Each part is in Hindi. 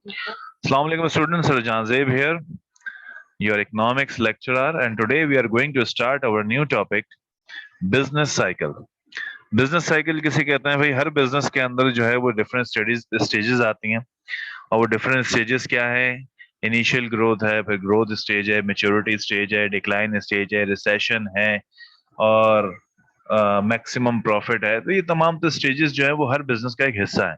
Assalamu alaikum students, Rajan Zeb here, your economics lecturer, and today we are going to start our new topic, business cycle. Business cycle किसे कहते हैं भाई? हर बिजनेस के अंदर जो है वो डिफरेंट स्टेजेस आती हैं, और वो डिफरेंट स्टेजेस क्या है? इनिशियल ग्रोथ है, फिर ग्रोथ स्टेज है, मेच्योरिटी स्टेज है, डिक्लाइन स्टेज है, रिसेशन है, और मैक्सिमम प्रॉफिट है। तो ये तमाम तो स्टेजेस जो है वो हर बिजनेस का एक हिस्सा है।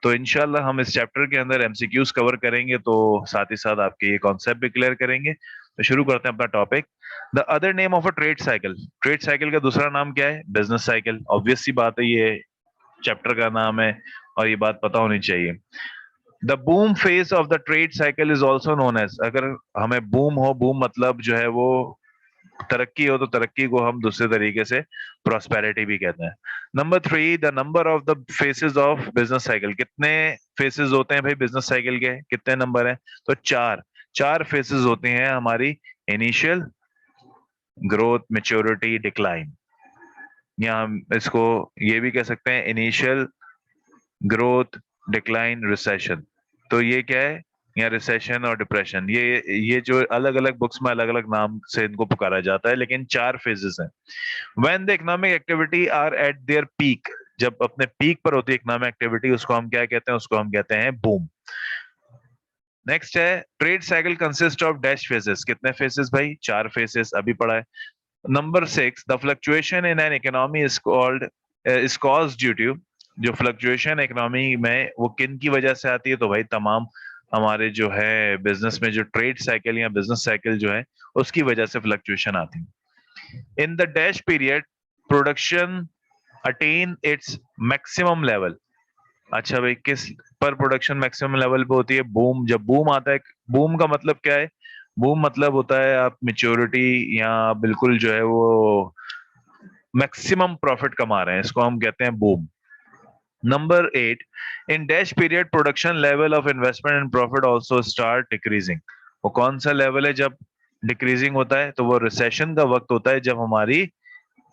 तो इंशाल्लाह हम इस चैप्टर के अंदर एमसीक्यूज कवर करेंगे, तो साथ ही साथ आपके ये कॉन्सेप्ट भी क्लियर करेंगे। तो शुरू करते हैं अपना topic. The other name of a trade cycle. Trade cycle का दूसरा नाम क्या है? Business cycle. ऑब्वियस सी बात है, ये चैप्टर का नाम है और ये बात पता होनी चाहिए। The boom phase of the trade cycle is also known as, अगर हमें बूम हो, बूम मतलब जो है वो तरक्की हो, तो तरक्की को हम दूसरे तरीके से प्रॉस्पेरिटी भी कहते हैं। Number 3, the number of the faces of business cycle. कितने फेसेस होते हैं भाई बिजनेस साइकिल के? कितने नंबर हैं? तो चार। चार फेसेस होते हैं हमारी: इनिशियल, ग्रोथ, मेच्योरिटी, डिक्लाइन। या हम इसको ये भी कह सकते हैं इनिशियल, ग्रोथ, डिक्लाइन, रिसेशन। तो ये क्या है? या रिसेशन और डिप्रेशन, ये जो अलग अलग बुक्स में अलग अलग नाम से इनको पुकारा जाता है, लेकिन चार फेजेस हैं। When the economic activity are at their peak, जब अपने पीक पर होती है इकोनॉमिक एक्टिविटी, उसको हम क्या कहते हैं? उसको हम कहते हैं बूम। नेक्स्ट है trade cycle consist of dash phases. कितने फेजेस भाई? चार फेजेस, अभी पढ़ा है। Number 6, the fluctuation in an economy is called, is caused due to. जो फ्लक्चुएशन इकोनॉमी में वो किन की वजह से आती है? तो भाई तमाम हमारे जो है बिजनेस में जो ट्रेड साइकिल या बिजनेस साइकिल जो है उसकी वजह से फ्लक्चुएशन आती है। In the dash period production attain its maximum level. अच्छा भाई, किस पर प्रोडक्शन मैक्सिमम लेवल पे होती है? बूम। जब बूम आता है, बूम का मतलब क्या है? बूम मतलब होता है आप मेच्योरिटी या बिल्कुल जो है वो मैक्सिमम प्रॉफिट कमा रहे हैं, इसको हम कहते हैं boom. Number 8, in dash period production level of investment and profit also start decreasing. वो कौन सा लेवल है जब डिक्रीजिंग होता है? तो वो रिसेशन का वक्त होता है, जब हमारी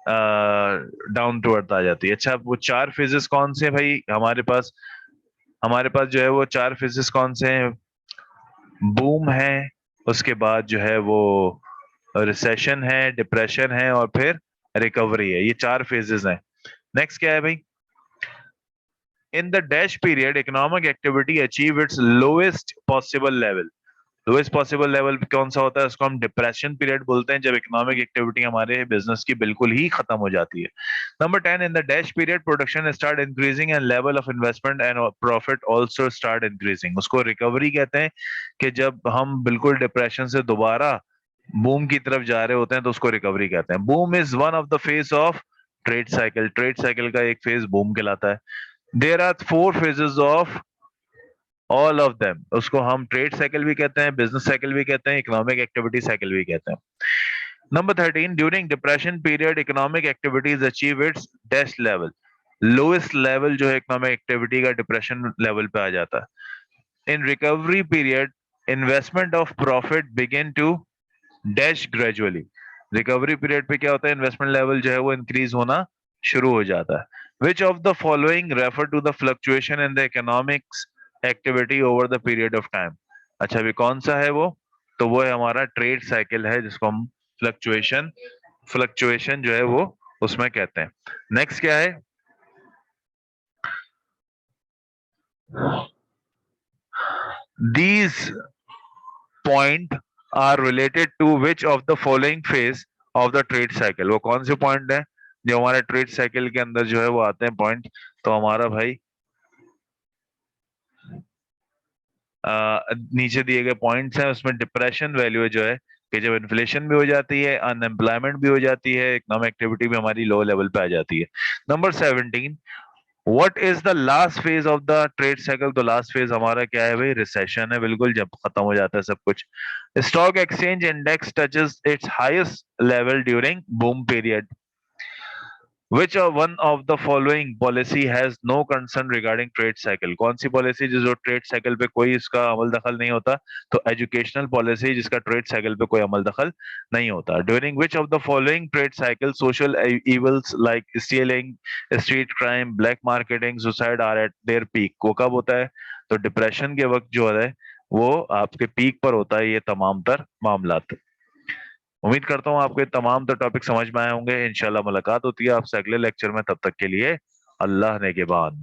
डाउन टू अर्थ आ जाती है। अच्छा, वो चार फेजेस कौन से हैं भाई हमारे पास? हमारे पास जो है वो चार फेजेस कौन से हैं? बूम है, उसके बाद जो है वो रिसेशन है, डिप्रेशन है, और फिर रिकवरी है। ये चार फेजेस हैं। नेक्स्ट क्या है भाई? In the dash period economic activity achieve it's lowest possible level. Lowest possible level कौन सा होता है? उसको हम डिप्रेशन पीरियड बोलते हैं, जब इकोनॉमिक एक्टिविटी हमारे बिजनेस की बिल्कुल ही खत्म हो जाती है। Number 10, in the dash period production start increasing and level of investment and profit also start increasing. उसको रिकवरी कहते हैं, कि जब हम बिल्कुल डिप्रेशन से दोबारा बूम की तरफ जा रहे होते हैं तो उसको रिकवरी कहते हैं। Boom is one of the phase of trade cycle. Trade cycle का एक फेज बूम कहलाता है। There are four phases of all of them. उसको हम ट्रेड साइकिल भी कहते हैं, बिजनेस साइकिल भी कहते हैं, इकोनॉमिक एक्टिविटी साइकिल भी कहते हैं। Number 13, during depression period economic activities achieve its dest level. Lowest level जो है इकोनॉमिक एक्टिविटी का डिप्रेशन लेवल पे आ जाता है। In recovery period investment of profit begin to dash gradually. Recovery period पे क्या होता है? इन्वेस्टमेंट लेवल जो है वो इंक्रीज होना शुरू हो जाता है। Which of the following refer to the fluctuation in the economics activity over the period of time. अच्छा, अभी कौन सा है वो? तो वो है हमारा ट्रेड साइकिल है, जिसको हम फ्लक्चुएशन फ्लक्चुएशन जो है वो उसमें कहते हैं। नेक्स्ट क्या है? These point are related to which of the following phase of the trade cycle. वो कौन से पॉइंट है जो हमारे ट्रेड साइकिल के अंदर जो है वो आते हैं पॉइंट? तो हमारा भाई नीचे दिए गए पॉइंट्स हैं, उसमें डिप्रेशन वैल्यू जो है कि जब इन्फ्लेशन भी हो जाती है, अनएम्प्लॉयमेंट भी हो जाती है, इकोनॉमिक एक्टिविटी भी हमारी लो लेवल पे आ जाती है। Number 17, what is the last phase of the trade cycle? तो लास्ट फेज हमारा क्या है भाई? रिसेशन है, बिल्कुल जब खत्म हो जाता है सब कुछ। Stock exchange index touches it's highest level during boom period. Which of one of the following policy has no concern regarding trade cycle? कौन सी पॉलिसी जो ट्रेड साइकिल पे कोई इसका अमल दखल नहीं होता? तो एजुकेशनल पॉलिसी, जिसका ट्रेड साइकिल पे कोई अमल दखल नहीं होता। During which of the following trade cycle social evils like stealing, street crime, black marketing, suicide are at their peak. वो कब होता है? तो डिप्रेशन के वक्त जो है वो आपके पीक पर होता है ये तमाम तर मामलात। उम्मीद करता हूँ आपको ये तमाम तर टॉपिक समझ में आए होंगे। इंशाल्लाह मुलाकात होती है आपसे अगले लेक्चर में, तब तक के लिए अल्लाह ने के बाद।